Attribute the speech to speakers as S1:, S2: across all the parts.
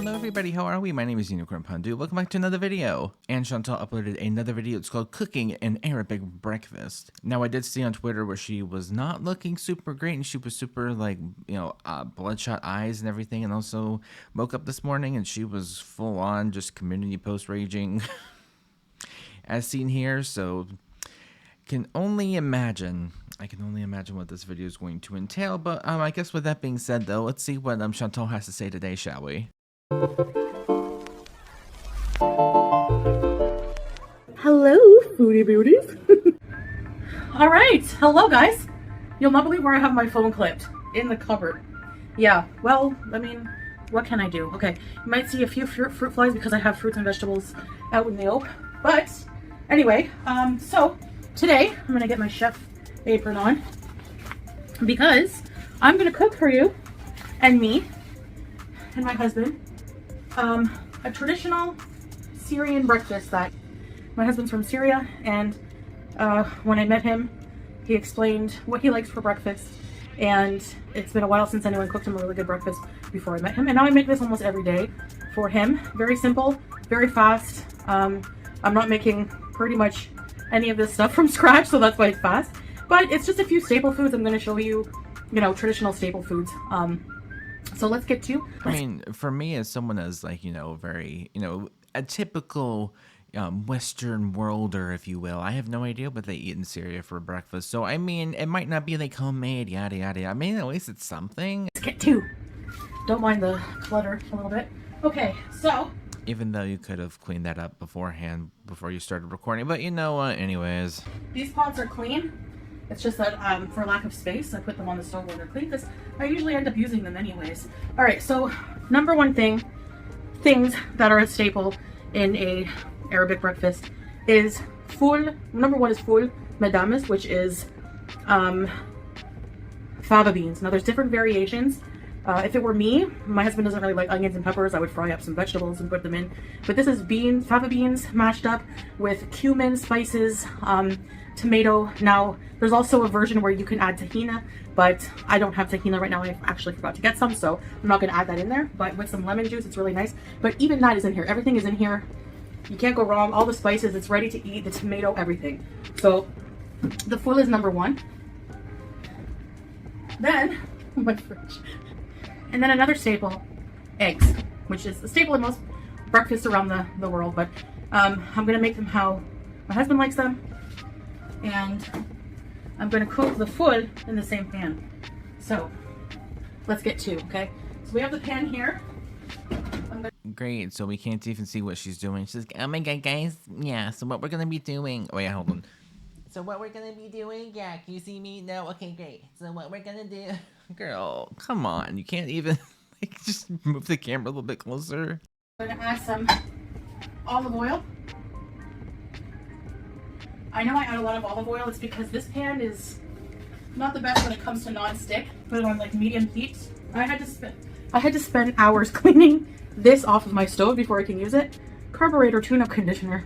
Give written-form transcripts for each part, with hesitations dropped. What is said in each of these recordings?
S1: Hello everybody, how are we? My name is Unicorn Pandu. Welcome back to another video. And Chantal uploaded another video. It's called Cooking an Arabic Breakfast. Now I did see on Twitter where she was not looking super great and she was super like, bloodshot eyes and everything. And also woke up this morning and she was full on just community post raging as seen here. So I can only imagine what this video is going to entail. But I guess with that being said though, let's see what Chantal has to say today, shall we?
S2: Hello, foodie beauties. All right, hello guys. You'll not believe where I have my phone clipped. In the cupboard. Yeah, well, I mean, what can I do? Okay, you might see a few fruit flies because I have fruits and vegetables out in the open. But anyway, so today I'm gonna get my chef apron on because I'm gonna cook for you and me and my husband a traditional Syrian breakfast that my husband's from Syria, and when I met him he explained what he likes for breakfast, and it's been a while since anyone cooked him a really good breakfast before I met him, and now I make this almost every day for him. Very simple, very fast. I'm not making pretty much any of this stuff from scratch, so that's why it's fast, but it's just a few staple foods. I'm going to show you, traditional staple foods. So let's get to.
S1: I mean, for me as someone as like, very, a typical Western worlder, if you will, I have no idea what they eat in Syria for breakfast. So, I mean, it might not be like homemade, yada, yada. I mean, at least it's something.
S2: Let's get to. Don't mind the clutter a little bit. Okay, so.
S1: Even though you could have cleaned that up beforehand, before you started recording. But you know what, anyways.
S2: These pots are clean. It's just that for lack of space, I put them on the stove when they're clean because I usually end up using them anyways. All right, so number one things that are a staple in a Arabic breakfast is full. Number one is full medames, which is fava beans. Now there's different variations. If it were me, my husband doesn't really like onions and peppers, I would fry up some vegetables and put them in. But this is fava beans mashed up with cumin, spices, tomato. Now there's also a version where you can add tahina, but I don't have tahina right now. I actually forgot to get some, so I'm not going to add that in there. But with some lemon juice, it's really nice. But even that is in here. Everything is in here. You can't go wrong. All the spices, it's ready to eat. The tomato, everything. So the full is number one. Then my fridge. And then another staple, eggs, which is a staple in most breakfasts around the world. But I'm going to make them how my husband likes them. And I'm going to cook the full in the same pan. So let's get to, okay? So we have the pan here.
S1: Great, so we can't even see what she's doing. She's like, oh my god, guys, yeah, so what we're going to be doing... Oh, wait, hold on. So what we're going to be doing? Yeah, can you see me? No? Okay, great. So what we're going to do... Girl, come on. You can't even just move the camera a little bit closer.
S2: I'm going to add some olive oil. I know I add a lot of olive oil. It's because this pan is not the best when it comes to non-stick. Put it on like medium heat. I had to spend hours cleaning this off of my stove before I can use it. Carburetor tune-up conditioner.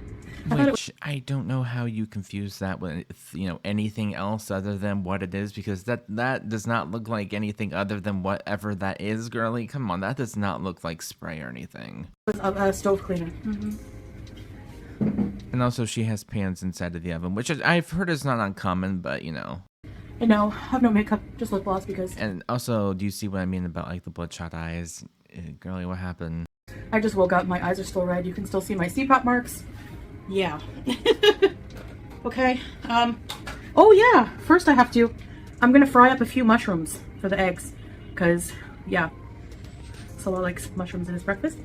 S1: Which I don't know how you confuse that with, anything else other than what it is, because that does not look like anything other than whatever that is, girly. Come on, that does not look like spray or anything.
S2: It was a stove cleaner.
S1: And also she has pans inside of the oven, which I've heard is not uncommon, but
S2: I know, I have no makeup, just lip gloss because...
S1: And also, do you see what I mean about like the bloodshot eyes? Girly, what happened?
S2: I just woke up, my eyes are still red. You can still see my CPAP marks. Yeah. Okay. Oh yeah, first I'm gonna fry up a few mushrooms for the eggs, because yeah, Salah likes mushrooms in his breakfast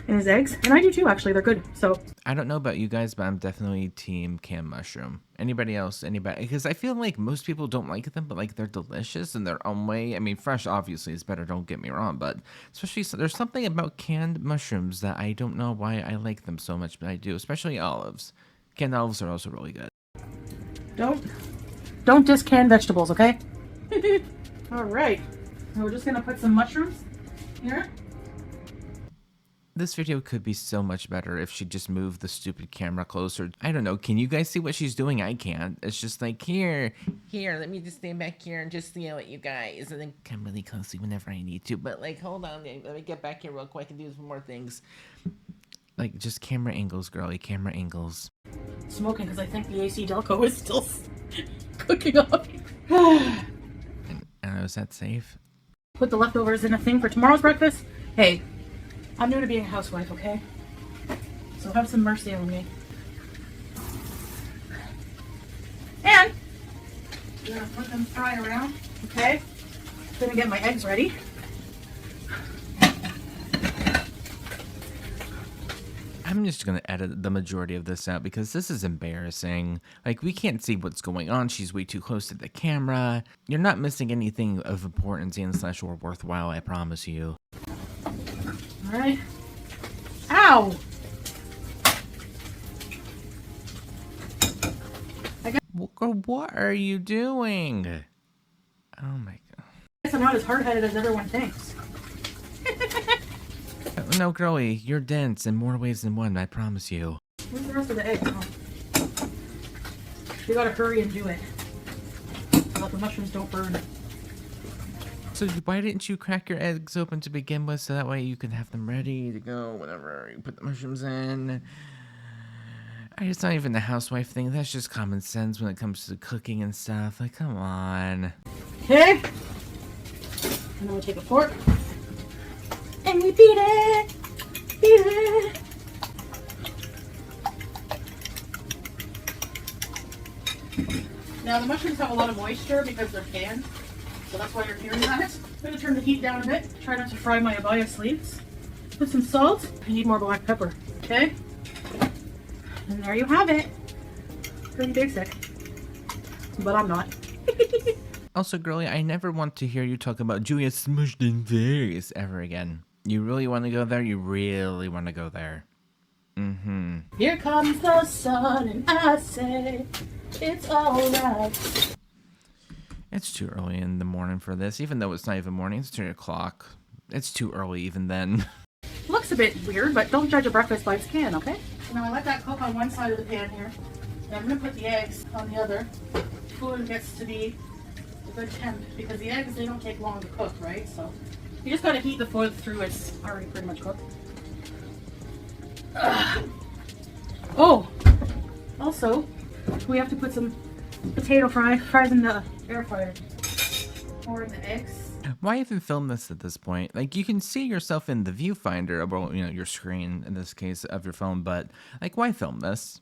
S2: and his eggs, and I do too, actually. They're good. So
S1: I don't know about you guys, but I'm definitely team canned mushroom. Anybody else? Anybody? Because I feel like most people don't like them, but like they're delicious in their own way. I mean, fresh obviously is better, don't get me wrong, but especially there's something about canned mushrooms that I don't know why I like them so much, but I do, especially olives. Canned olives are also really good.
S2: Don't just can vegetables, okay? All right. So we're just gonna put some mushrooms here.
S1: This video could be so much better if she just moved the stupid camera closer. I don't know. Can you guys see what she's doing? I can't. It's just like, here, let me just stand back here and just yell at you guys. And then come really closely whenever I need to. But like, hold on. Let me get back here real quick and do some more things. Like, just camera angles, girly. Camera angles.
S2: Smoking because I think the AC Delco is still cooking up.
S1: I don't know. Is that safe?
S2: Put the leftovers in a thing for tomorrow's breakfast. Hey. I'm new to being a housewife, okay? So have some mercy on me. And I'm gonna let them fry around, okay? Gonna get my eggs ready.
S1: I'm just gonna edit the majority of this out because this is embarrassing. Like, we can't see what's going on. She's way too close to the camera. You're not missing anything of importance and/or worthwhile, I promise you.
S2: Alright. Ow!
S1: What are you doing? Oh my god.
S2: I guess I'm not as hard-headed as everyone thinks.
S1: No, girlie, you're dense in more ways than one, I promise you.
S2: Where's the rest of the eggs? Oh. You gotta hurry and do it. So that the mushrooms don't burn.
S1: So why didn't you crack your eggs open to begin with so that way you could have them ready to go whenever you put the mushrooms in? It's not even a housewife thing. That's just common sense when it comes to cooking and stuff. Like, come on.
S2: Okay. And then we'll take a fork. And we beat it. Beat it. Now the mushrooms have a lot of moisture because they're canned. So that's why you're hearing that. I'm going to turn the heat down a bit. Try not to fry my abaya sleeves. Put some salt. I need more black pepper. Okay? And there you have it. Pretty basic. But I'm not.
S1: Also, girlie, I never want to hear you talk about Julia smushed in Vegas ever again. You really want to go there? You really want to go there.
S2: Here comes the sun and I say it's alright.
S1: It's too early in the morning for this, even though it's not even morning. It's 3 o'clock. It's too early even then.
S2: Looks a bit weird, but don't judge a breakfast by its can, okay? So now I let that cook on one side of the pan here. And I'm going to put the eggs on the other. Food gets to be a good temp because the eggs, they don't take long to cook, right? So you just got to heat the food through. It's already pretty much cooked. Oh! Also, we have to put some potato fries in the air fryer. Or in the eggs.
S1: Why even film this at this point? Like, you can see yourself in the viewfinder, well, you know, your screen in this case of your phone, but like, why film this?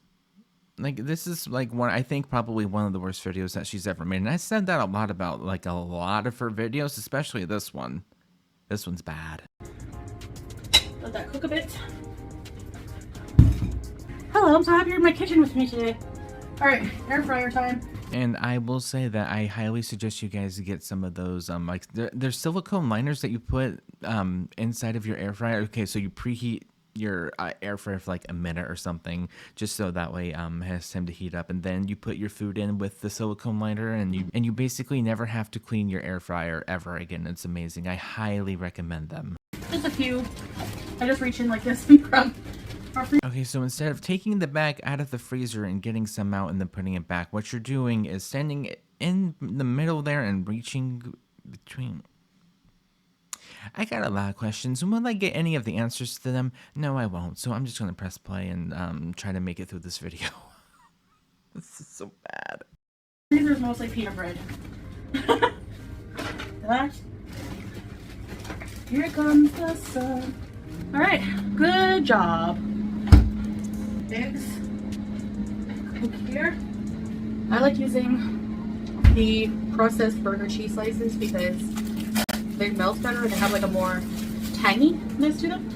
S1: Like, this is like I think probably one of the worst videos that she's ever made. And I said that a lot about like a lot of her videos, especially this one. This one's bad.
S2: Let that cook a bit. Hello, I'm so happy you're in my kitchen with me today. Alright, air fryer time.
S1: And I will say that I highly suggest you guys get some of those, like, there's silicone liners that you put inside of your air fryer. Okay, so you preheat your air fryer for like a minute or something, just so that way it has time to heat up. And then you put your food in with the silicone liner, and you basically never have to clean your air fryer ever again. It's amazing. I highly recommend them.
S2: Just a few. I just reach in like this and grab.
S1: Okay, so instead of taking the bag out of the freezer and getting some out and then putting it back, what you're doing is standing in the middle there and reaching between. I got a lot of questions. Will I get any of the answers to them? No, I won't. So I'm just going to press play and try to make it through this video. This is so bad.
S2: Freezer is mostly peanut bread. That. Here comes the sun. Alright, good job. Eggs. Cook here. I like using the processed burger cheese slices because they melt better and they have like a more tanginess to them.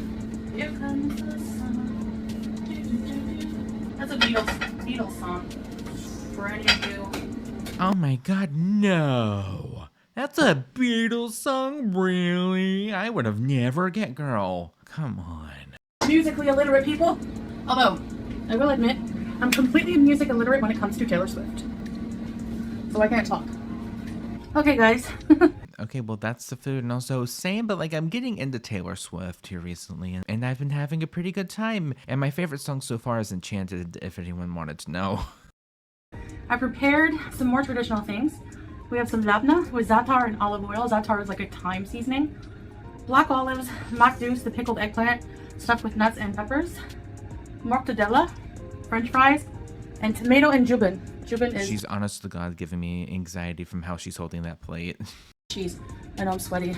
S2: Here comes the sun. That's a Beatles song. For any of you.
S1: Oh my god, no. That's a Beatles song, really? I would have never get, girl. Come on.
S2: Musically illiterate people. Although, I will admit, I'm completely music illiterate when it comes to Taylor Swift. So I can't talk. Okay, guys.
S1: Okay, well, that's the food. And also, same, but like I'm getting into Taylor Swift here recently, and I've been having a pretty good time. And my favorite song so far is Enchanted, if anyone wanted to know.
S2: I prepared some more traditional things. We have some labna with za'atar and olive oil. Za'atar is like a thyme seasoning. Black olives, makdous, the pickled eggplant, stuffed with nuts and peppers. Mortadella, French fries, and tomato and jubin. Jubin is
S1: She's honest to God giving me anxiety from how she's holding that plate.
S2: cheese. I know I'm sweaty.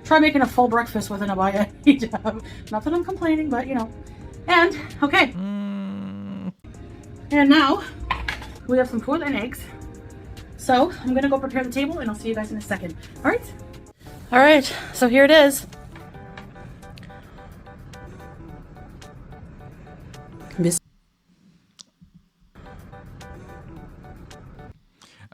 S2: Try making a full breakfast with an abaya hijab. Not that I'm complaining, but you know. And, okay. And now, we have some food and eggs. So, I'm gonna go prepare the table and I'll see you guys in a second. Alright? Alright, so here it is.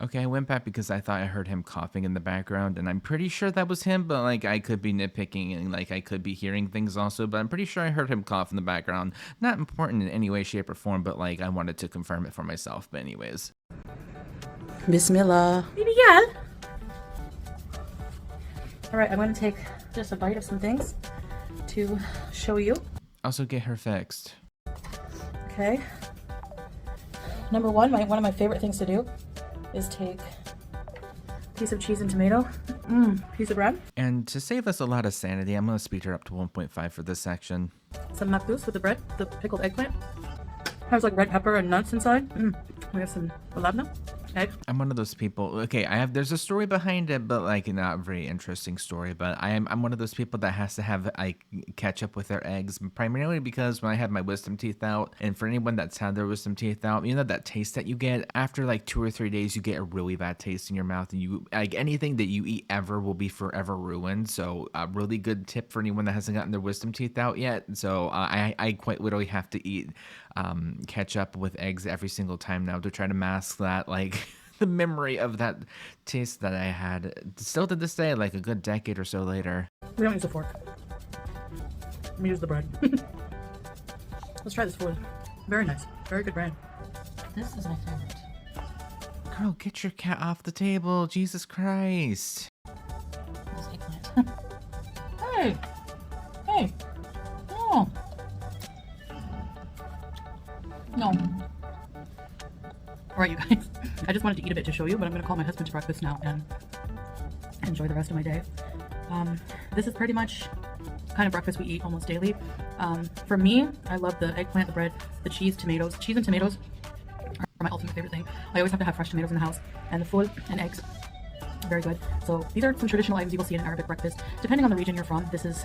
S1: Okay, I went back because I thought I heard him coughing in the background, and I'm pretty sure that was him, but like I could be nitpicking and like I could be hearing things also, but I'm pretty sure I heard him cough in the background. Not important in any way, shape, or form, but like I wanted to confirm it for myself. But anyways.
S2: Bismillah. Miguel. Alright, I'm gonna take just a bite of some things to show you.
S1: Also get her fixed.
S2: Okay. Number one, one of my favorite things to do is take a piece of cheese and tomato, piece of bread,
S1: And to save us a lot of sanity, I'm going to speed her up to 1.5 for this section.
S2: some makdous with the bread, the pickled eggplant. Has like red pepper and nuts inside. We have some labna, egg.
S1: I'm one of those people. Okay, there's a story behind it, but like not a very interesting story. But I'm one of those people that has to have like ketchup with their eggs, primarily because when I had my wisdom teeth out, and for anyone that's had their wisdom teeth out, you know that taste that you get after like 2 or 3 days, you get a really bad taste in your mouth, and you like anything that you eat ever will be forever ruined. So a really good tip for anyone that hasn't gotten their wisdom teeth out yet. So I quite literally have to eat ketchup with eggs every single time now to try to mask that like the memory of that taste that I had still to this day, like a good decade or so later.
S2: We don't use a fork. We use the bread. Let's try this food. Very nice. Very good brand. This is my favorite.
S1: Girl, get your cat off the table. Jesus Christ.
S2: This eggplant. Hey! Hey! Oh! No. Alright, you guys. I just wanted to eat a bit to show you, but I'm going to call my husband to breakfast now and enjoy the rest of my day. This is pretty much kind of breakfast we eat almost daily. For me, I love the eggplant, the bread, the cheese, tomatoes. Cheese and tomatoes are my ultimate favorite thing. I always have to have fresh tomatoes in the house. And the food and eggs. Very good. So these are some traditional items you will see in an Arabic breakfast. Depending on the region you're from, this is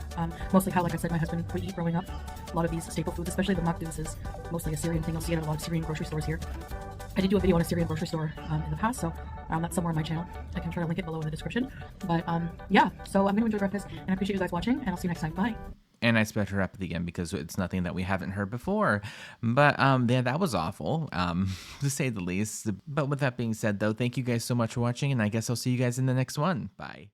S2: mostly how, like I said, my husband would eat growing up. A lot of these staple foods, especially the makdous, is mostly a Syrian thing. You'll see it at a lot of Syrian grocery stores here. I did do a video on a Syrian grocery store in the past, so that's somewhere on my channel. I can try to link it below in the description. But yeah, so I'm going to enjoy breakfast, and I appreciate you guys watching, and I'll see you next time. Bye.
S1: And I sped her up at the end because it's nothing that we haven't heard before. But yeah, that was awful, to say the least. But with that being said, though, thank you guys so much for watching, and I guess I'll see you guys in the next one. Bye.